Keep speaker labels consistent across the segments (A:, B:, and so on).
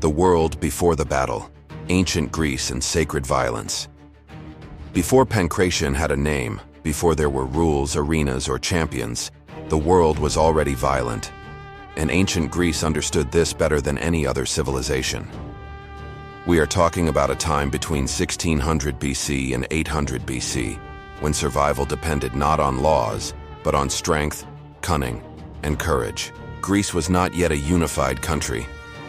A: The world before the battle, ancient Greece and sacred violence. Before Pankration had a name, before there were rules, arenas, or champions, the world was already violent, and ancient Greece understood this better than any other civilization. We are talking about a time between 1600 BC and 800 BC, when survival depended not on laws, but on strength, cunning, and courage. Greece was not yet a unified country.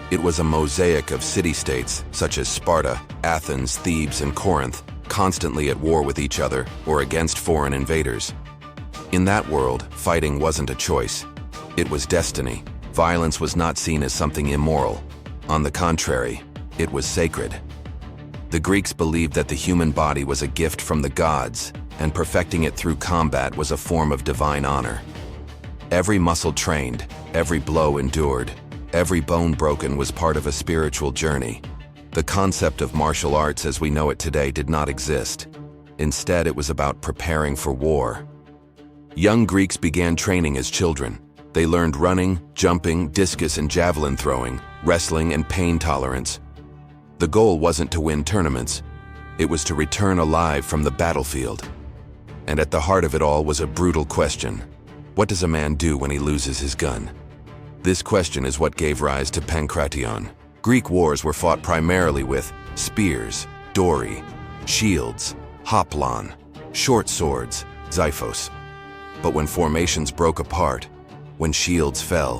A: It was a mosaic of city-states such as Sparta, Athens, Thebes, and Corinth, constantly at war with each other or against foreign invaders. In that world, fighting wasn't a choice. It was destiny. Violence was not seen as something immoral. On the contrary, it was sacred. The Greeks believed that the human body was a gift from the gods, and perfecting it through combat was a form of divine honor. Every muscle trained, every blow endured, every bone broken was part of a spiritual journey. The concept of martial arts as we know it today did not exist. Instead, it was about preparing for war. Young Greeks began training as children. They learned running, jumping, discus and javelin throwing, wrestling and pain tolerance. The goal wasn't to win tournaments. It was to return alive from the battlefield. And at the heart of it all was a brutal question. What does a man do when he loses his gun? This question is what gave rise to Pankration. Greek wars were fought primarily with spears, dory, shields, hoplon, short swords, xiphos. But when formations broke apart, when shields fell,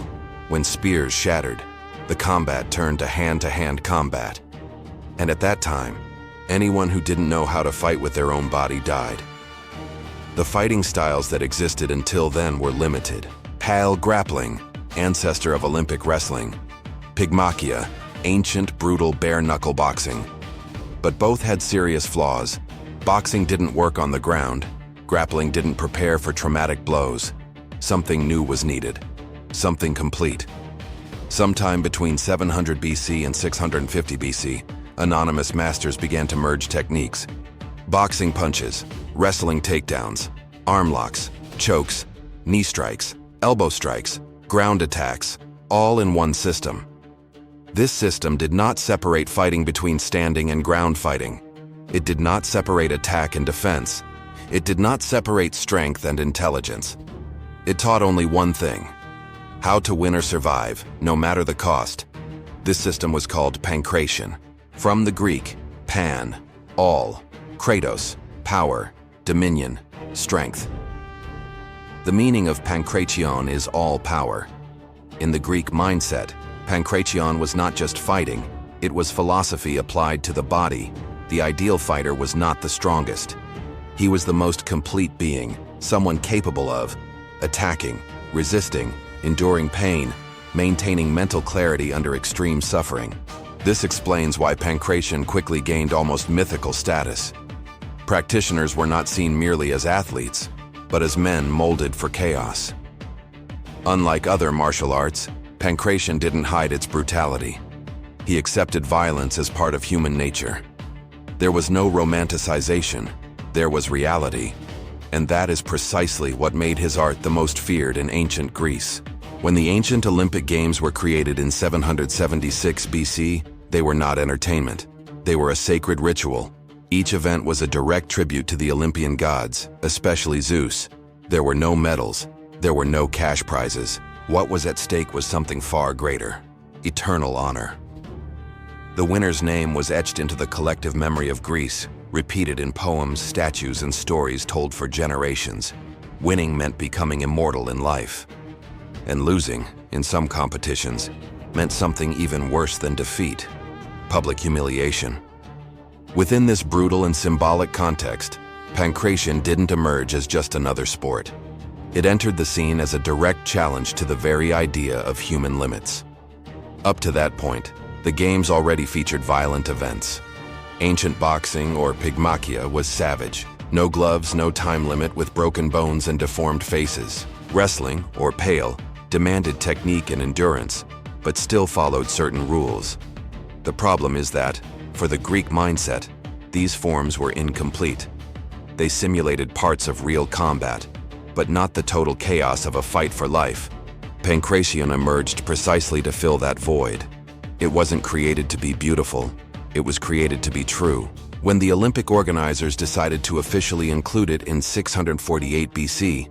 A: when spears shattered, the combat turned to hand-to-hand combat. And at that time, anyone who didn't know how to fight with their own body died. The fighting styles that existed until then were limited. Pale grappling, ancestor of Olympic wrestling. Pygmachia, ancient, brutal, bare-knuckle boxing. But both had serious flaws. Boxing didn't work on the ground. Grappling didn't prepare for traumatic blows. Something new was needed. Something complete. Sometime between 700 BC and 650 BC, anonymous masters began to merge techniques. Boxing punches, wrestling takedowns, arm locks, chokes, knee strikes, elbow strikes, ground attacks, all in one system. This system did not separate fighting between standing and ground fighting. It did not separate attack and defense. It did not separate strength and intelligence. It taught only one thing: how to win or survive, no matter the cost. This system was called Pankration, from the Greek, pan, all, kratos, power, dominion, strength. The meaning of Pankration is all power. In the Greek mindset, Pankration was not just fighting, it was philosophy applied to the body. The ideal fighter was not the strongest. He was the most complete being, someone capable of attacking, resisting, enduring pain, maintaining mental clarity under extreme suffering. This explains why Pankration quickly gained almost mythical status. Practitioners were not seen merely as athletes, but as men molded for chaos. Unlike other martial arts, Pankration didn't hide its brutality. He accepted violence as part of human nature. There was no romanticization, there was reality. And that is precisely what made his art the most feared in ancient Greece. When the ancient Olympic Games were created in 776 BC, they were not entertainment. They were a sacred ritual. Each event was a direct tribute to the Olympian gods, especially Zeus. There were no medals. There were no cash prizes. What was at stake was something far greater: eternal honor. The winner's name was etched into the collective memory of Greece, repeated in poems, statues, and stories told for generations. Winning meant becoming immortal in life. And losing, in some competitions, meant something even worse than defeat: public humiliation. Within this brutal and symbolic context, Pankration didn't emerge as just another sport. It entered the scene as a direct challenge to the very idea of human limits. Up to that point, the games already featured violent events. Ancient boxing, or Pygmachia, was savage. No gloves, no time limit, with broken bones and deformed faces. Wrestling, or pale, demanded technique and endurance, but still followed certain rules. The problem is that, for the Greek mindset, these forms were incomplete. They simulated parts of real combat, but not the total chaos of a fight for life. Pankration emerged precisely to fill that void. It wasn't created to be beautiful, it was created to be true. When the Olympic organizers decided to officially include it in 648 BC,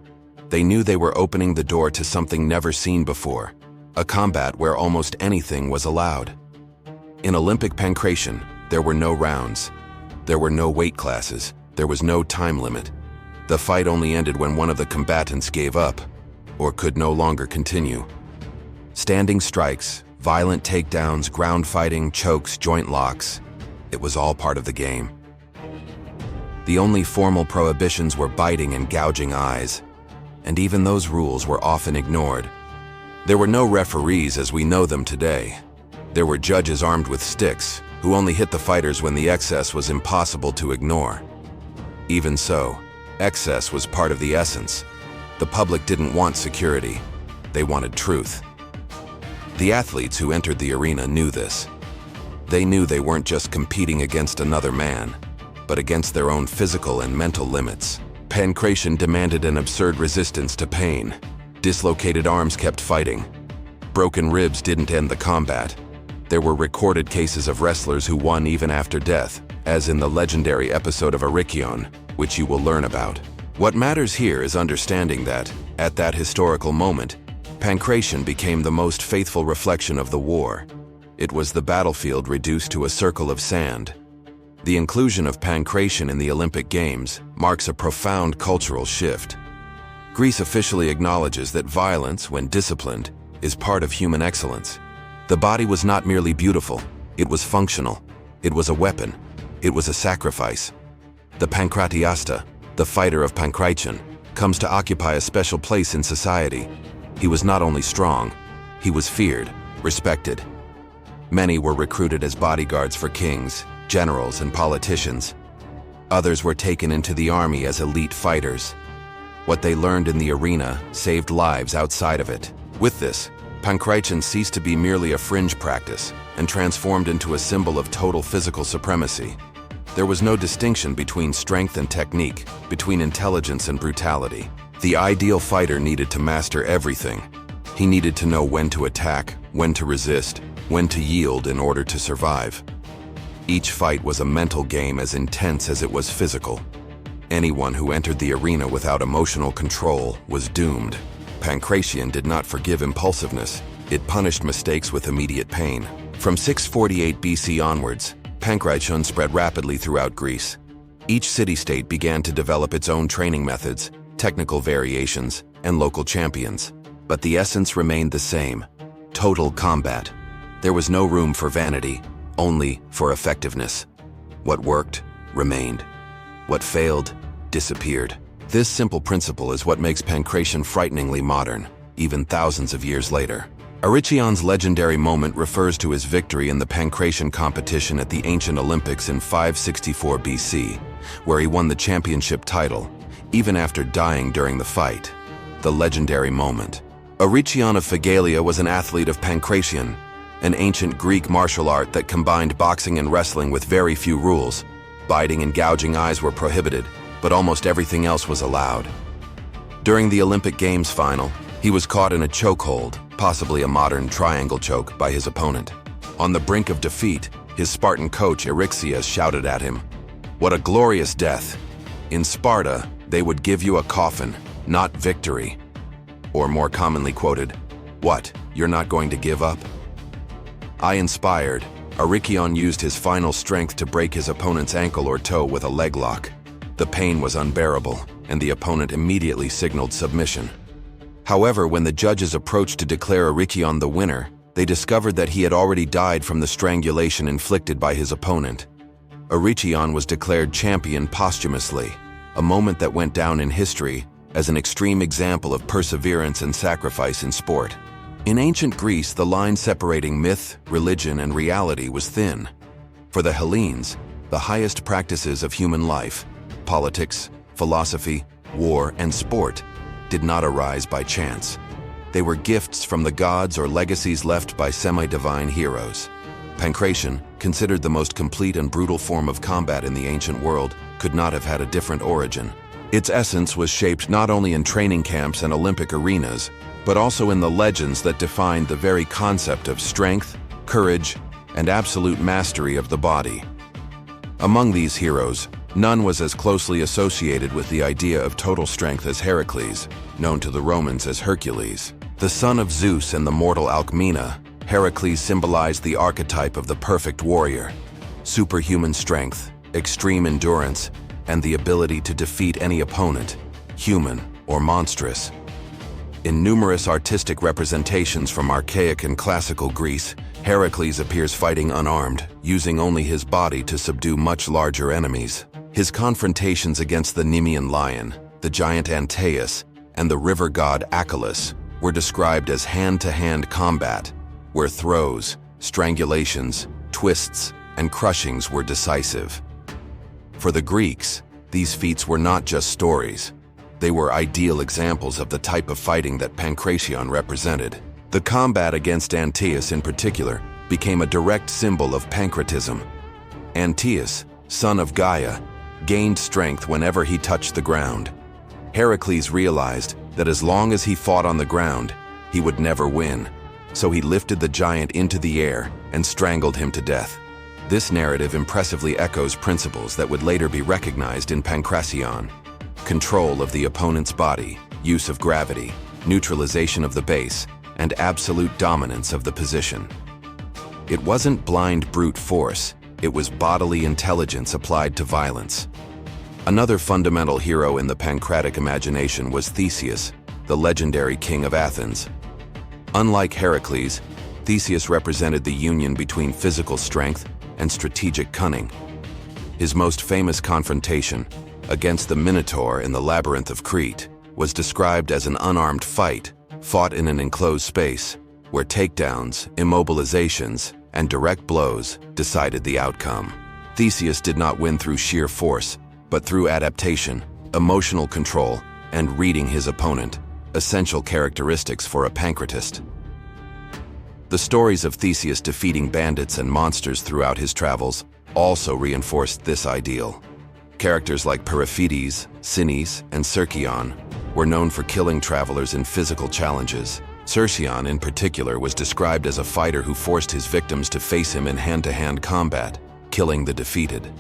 A: they knew they were opening the door to something never seen before, a combat where almost anything was allowed. In Olympic Pankration, there were no rounds. There were no weight classes. There was no time limit. The fight only ended when one of the combatants gave up, or could no longer continue. Standing strikes, violent takedowns, ground fighting, chokes, joint locks, it was all part of the game. The only formal prohibitions were biting and gouging eyes, and even those rules were often ignored. There were no referees as we know them today. There were judges armed with sticks, who only hit the fighters when the excess was impossible to ignore. Even so, excess was part of the essence. The public didn't want security. They wanted truth. The athletes who entered the arena knew this. They knew they weren't just competing against another man, but against their own physical and mental limits. Pankration demanded an absurd resistance to pain. Dislocated arms kept fighting. Broken ribs didn't end the combat. There were recorded cases of wrestlers who won even after death, as in the legendary episode of Pankration, which you will learn about. What matters here is understanding that, at that historical moment, Pankration became the most faithful reflection of the war. It was the battlefield reduced to a circle of sand. The inclusion of Pankration in the Olympic Games marks a profound cultural shift. Greece officially acknowledges that violence, when disciplined, is part of human excellence. The body was not merely beautiful, it was functional. It was a weapon. It was a sacrifice. The Pankratiasta, the fighter of Pankration, comes to occupy a special place in society. He was not only strong, he was feared, respected. Many were recruited as bodyguards for kings, generals, and politicians. Others were taken into the army as elite fighters. What they learned in the arena saved lives outside of it. With this, Pankration ceased to be merely a fringe practice and transformed into a symbol of total physical supremacy. There was no distinction between strength and technique, between intelligence and brutality. The ideal fighter needed to master everything. He needed to know when to attack, when to resist, when to yield in order to survive. Each fight was a mental game as intense as it was physical. Anyone who entered the arena without emotional control was doomed. Pankration did not forgive impulsiveness. It punished mistakes with immediate pain. From 648 BC onwards, Pankration spread rapidly throughout Greece. Each city-state began to develop its own training methods, technical variations, and local champions. But the essence remained the same: total combat. There was no room for vanity, only for effectiveness. What worked, remained. What failed, disappeared. This simple principle is what makes Pankration frighteningly modern, even thousands of years later. Aricchion's legendary moment refers to his victory in the Pankration competition at the ancient Olympics in 564 BC, where he won the championship title, even after dying during the fight. The legendary moment. Aricchion of Phegalia was an athlete of Pankration, an ancient Greek martial art that combined boxing and wrestling with very few rules. Biting and gouging eyes were prohibited, but almost everything else was allowed. During the Olympic Games final, he was caught in a chokehold, possibly a modern triangle choke, by his opponent. On the brink of defeat, his Spartan coach Eryxias shouted at him, "What a glorious death! In Sparta, they would give you a coffin, not victory." Or more commonly quoted, "What, you're not going to give up?" Inspired, Aricchion used his final strength to break his opponent's ankle or toe with a leg lock. The pain was unbearable, and the opponent immediately signaled submission. However, when the judges approached to declare Aricchion the winner, they discovered that he had already died from the strangulation inflicted by his opponent. Aricchion was declared champion posthumously, a moment that went down in history as an extreme example of perseverance and sacrifice in sport. In ancient Greece, the line separating myth, religion, and reality was thin. For the Hellenes, the highest practices of human life, politics, philosophy, war, and sport, did not arise by chance. They were gifts from the gods or legacies left by semi-divine heroes. Pankration, considered the most complete and brutal form of combat in the ancient world, could not have had a different origin. Its essence was shaped not only in training camps and Olympic arenas, but also in the legends that defined the very concept of strength, courage, and absolute mastery of the body. Among these heroes, none was as closely associated with the idea of total strength as Heracles, known to the Romans as Hercules. The son of Zeus and the mortal Alcmena, Heracles symbolized the archetype of the perfect warrior: superhuman strength, extreme endurance, and the ability to defeat any opponent, human or monstrous. In numerous artistic representations from archaic and classical Greece, Heracles appears fighting unarmed, using only his body to subdue much larger enemies. His confrontations against the Nemean lion, the giant Antaeus, and the river god Achelous were described as hand-to-hand combat, where throws, strangulations, twists, and crushings were decisive. For the Greeks, these feats were not just stories. They were ideal examples of the type of fighting that Pankration represented. The combat against Antaeus in particular became a direct symbol of pancretism. Antaeus, son of Gaia, gained strength whenever he touched the ground. Heracles realized that as long as he fought on the ground, he would never win, so he lifted the giant into the air and strangled him to death. This narrative impressively echoes principles that would later be recognized in Pankration: control of the opponent's body, use of gravity, neutralization of the base, and absolute dominance of the position. It wasn't blind brute force, it was bodily intelligence applied to violence. Another fundamental hero in the Pancratic imagination was Theseus, the legendary king of Athens. Unlike Heracles, Theseus represented the union between physical strength and strategic cunning. His most famous confrontation, against the Minotaur in the Labyrinth of Crete, was described as an unarmed fight, fought in an enclosed space, where takedowns, immobilizations, and direct blows decided the outcome. Theseus did not win through sheer force, but through adaptation, emotional control, and reading his opponent, essential characteristics for a pancratist. The stories of Theseus defeating bandits and monsters throughout his travels also reinforced this ideal. Characters like Periphetes, Sinis, and Cercyon were known for killing travelers in physical challenges. Cercyon, in particular, was described as a fighter who forced his victims to face him in hand-to-hand combat, killing the defeated.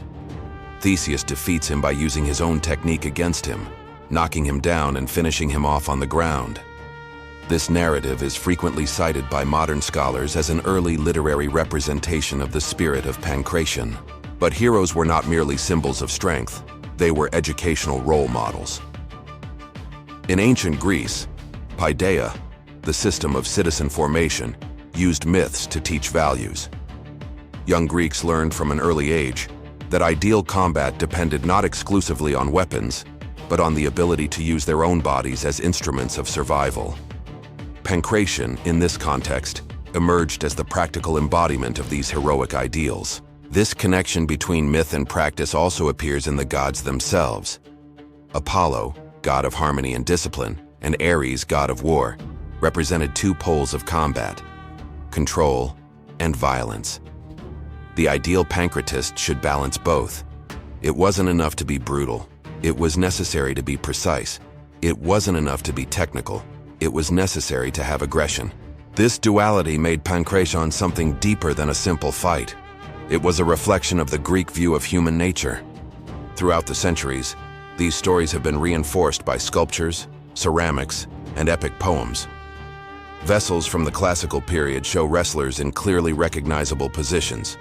A: Theseus defeats him by using his own technique against him, knocking him down and finishing him off on the ground. This narrative is frequently cited by modern scholars as an early literary representation of the spirit of Pankration. But heroes were not merely symbols of strength, they were educational role models. In ancient Greece, paideia, the system of citizen formation, used myths to teach values. Young Greeks learned from an early age that ideal combat depended not exclusively on weapons, but on the ability to use their own bodies as instruments of survival. Pankration, in this context, emerged as the practical embodiment of these heroic ideals. This connection between myth and practice also appears in the gods themselves. Apollo, god of harmony and discipline, and Ares, god of war, represented two poles of combat: control and violence. The ideal pancratist should balance both. It wasn't enough to be brutal. It was necessary to be precise. It wasn't enough to be technical. It was necessary to have aggression. This duality made Pankration something deeper than a simple fight. It was a reflection of the Greek view of human nature. Throughout the centuries, these stories have been reinforced by sculptures, ceramics, and epic poems. Vessels from the classical period show wrestlers in clearly recognizable positions: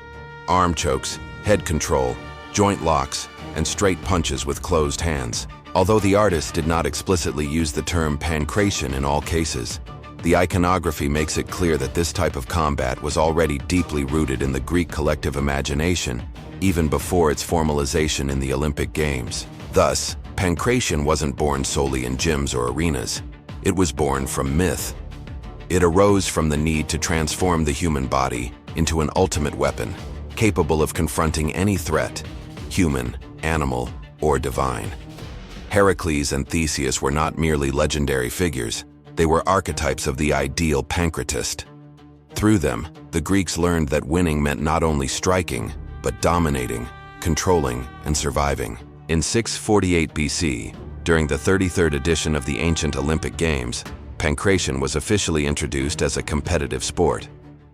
A: arm chokes, head control, joint locks, and straight punches with closed hands. Although the artist did not explicitly use the term pankration in all cases, the iconography makes it clear that this type of combat was already deeply rooted in the Greek collective imagination, even before its formalization in the Olympic Games. Thus, pankration wasn't born solely in gyms or arenas. It was born from myth. It arose from the need to transform the human body into an ultimate weapon, capable of confronting any threat, human, animal, or divine. Heracles and Theseus were not merely legendary figures, they were archetypes of the ideal pancratist. Through them, the Greeks learned that winning meant not only striking, but dominating, controlling, and surviving. In 648 BC, during the 33rd edition of the ancient Olympic Games, pankration was officially introduced as a competitive sport.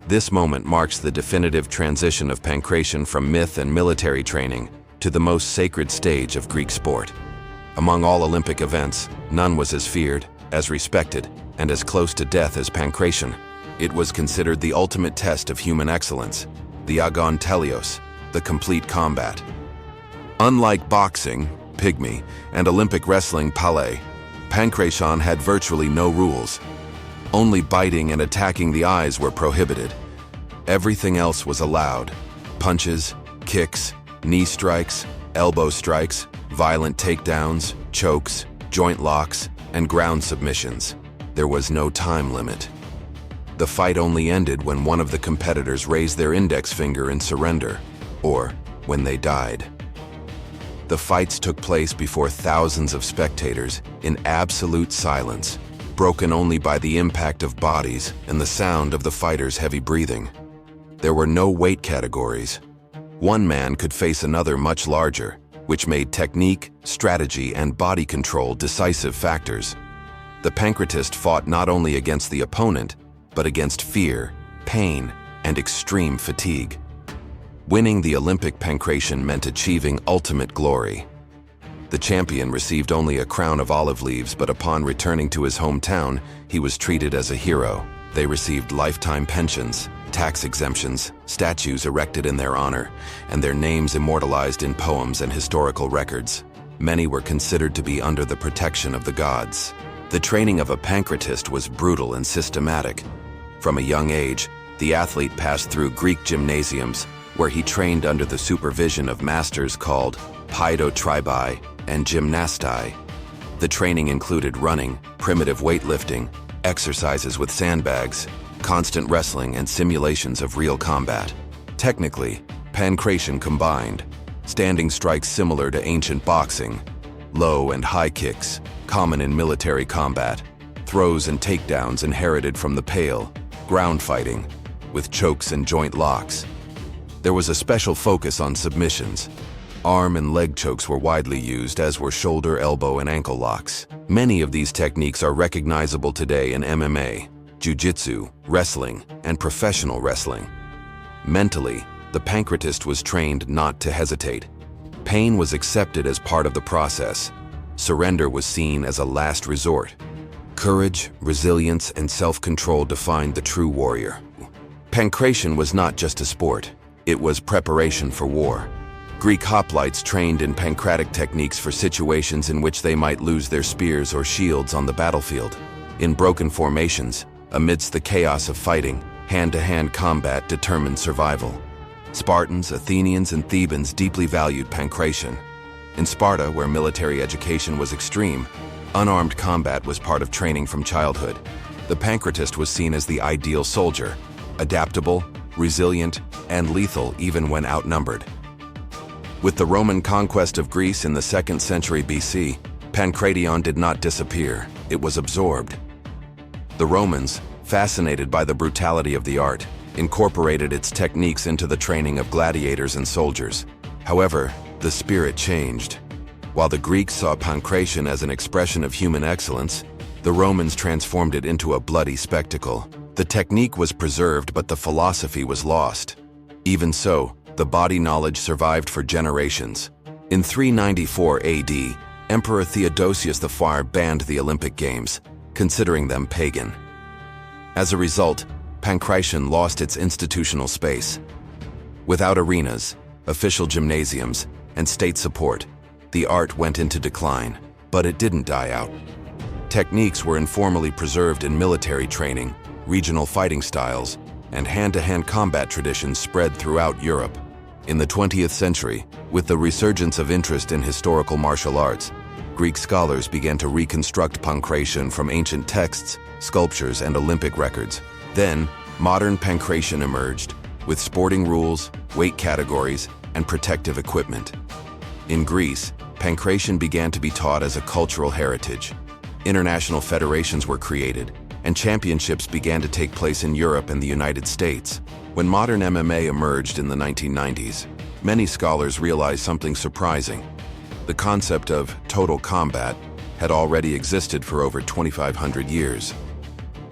A: This moment marks the definitive transition of pankration from myth and military training to the most sacred stage of Greek sport. Among all Olympic events, none was as feared, as respected, and as close to death as pankration. It was considered the ultimate test of human excellence, the agon teleos, the complete combat. Unlike boxing, pygmy, and Olympic wrestling, pale, pankration had virtually no rules. Only biting and attacking the eyes were prohibited. Everything else was allowed: punches, kicks, knee strikes, elbow strikes, violent takedowns, chokes, joint locks, and ground submissions. There was no time limit. The fight only ended when one of the competitors raised their index finger in surrender, or when they died. The fights took place before thousands of spectators in absolute silence, broken only by the impact of bodies and the sound of the fighters' heavy breathing. There were no weight categories. One man could face another much larger, which made technique, strategy, and body control decisive factors. The pankratist fought not only against the opponent, but against fear, pain, and extreme fatigue. Winning the Olympic pankration meant achieving ultimate glory. The champion received only a crown of olive leaves, but upon returning to his hometown, he was treated as a hero. They received lifetime pensions, tax exemptions, statues erected in their honor, and their names immortalized in poems and historical records. Many were considered to be under the protection of the gods. The training of a pankratist was brutal and systematic. From a young age, the athlete passed through Greek gymnasiums, where he trained under the supervision of masters called paidotribai and gymnastai. The training included running, primitive weightlifting, exercises with sandbags, constant wrestling, and simulations of real combat. Technically, pankration combined standing strikes similar to ancient boxing, low and high kicks, common in military combat, throws and takedowns inherited from the pale, ground fighting, with chokes and joint locks. There was a special focus on submissions. Arm and leg chokes were widely used, as were shoulder, elbow, and ankle locks. Many of these techniques are recognizable today in MMA, jiu-jitsu, wrestling, and professional wrestling. Mentally, the pankratist was trained not to hesitate. Pain was accepted as part of the process. Surrender was seen as a last resort. Courage, resilience, and self-control defined the true warrior. Pankration was not just a sport. It was preparation for war. Greek hoplites trained in pancratic techniques for situations in which they might lose their spears or shields on the battlefield. In broken formations, amidst the chaos of fighting, hand-to-hand combat determined survival. Spartans, Athenians, and Thebans deeply valued pankration. In Sparta, where military education was extreme, unarmed combat was part of training from childhood. The pankratist was seen as the ideal soldier, adaptable, resilient, and lethal even when outnumbered. With the Roman conquest of Greece in the 2nd century BC, pankration did not disappear, it was absorbed. The Romans, fascinated by the brutality of the art, incorporated its techniques into the training of gladiators and soldiers. However, the spirit changed. While the Greeks saw pankration as an expression of human excellence, the Romans transformed it into a bloody spectacle. The technique was preserved, but the philosophy was lost. Even so, the body knowledge survived for generations. In 394 AD, Emperor Theodosius IV banned the Olympic Games, considering them pagan. As a result, pankration lost its institutional space. Without arenas, official gymnasiums, and state support, the art went into decline, but it didn't die out. Techniques were informally preserved in military training, regional fighting styles, and hand-to-hand combat traditions spread throughout Europe. In the 20th century, with the resurgence of interest in historical martial arts, Greek scholars began to reconstruct pankration from ancient texts, sculptures, and Olympic records. Then, modern pankration emerged, with sporting rules, weight categories, and protective equipment. In Greece, pankration began to be taught as a cultural heritage. International federations were created, and championships began to take place in Europe and the United States. When modern MMA emerged in the 1990s, many scholars realized something surprising. The concept of total combat had already existed for over 2,500 years.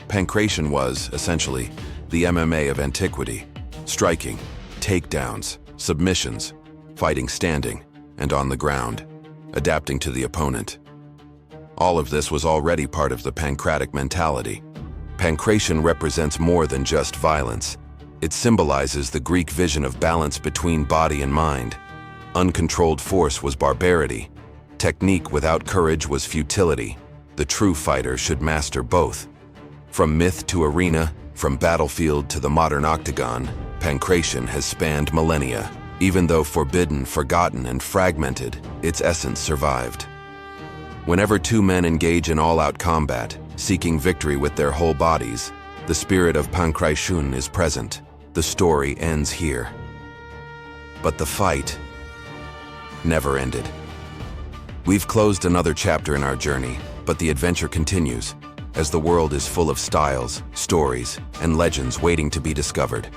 A: Pankration was, essentially, the MMA of antiquity. Striking, takedowns, submissions, fighting standing and on the ground, adapting to the opponent. All of this was already part of the pancratic mentality. Pankration represents more than just violence. It symbolizes the Greek vision of balance between body and mind. Uncontrolled force was barbarity. Technique without courage was futility. The true fighter should master both. From myth to arena, from battlefield to the modern octagon, pankration has spanned millennia. Even though forbidden, forgotten, and fragmented, its essence survived. Whenever two men engage in all-out combat, seeking victory with their whole bodies, the spirit of Pankration is present. The story ends here. But the fight never ended. We've closed another chapter in our journey, but the adventure continues, as the world is full of styles, stories, and legends waiting to be discovered.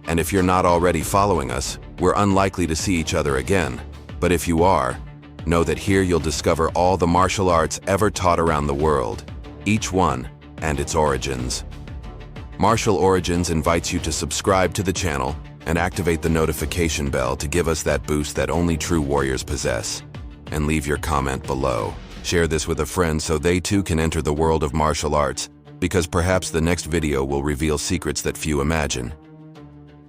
A: And if you're not already following us, we're unlikely to see each other again. But if you are, know that here you'll discover all the martial arts ever taught around the world, each one and its origins. Martial Origins invites you to subscribe to the channel and activate the notification bell to give us that boost that only true warriors possess. And leave your comment below. Share this with a friend so they too can enter the world of martial arts, because perhaps the next video will reveal secrets that few imagine.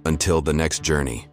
A: Until the next journey.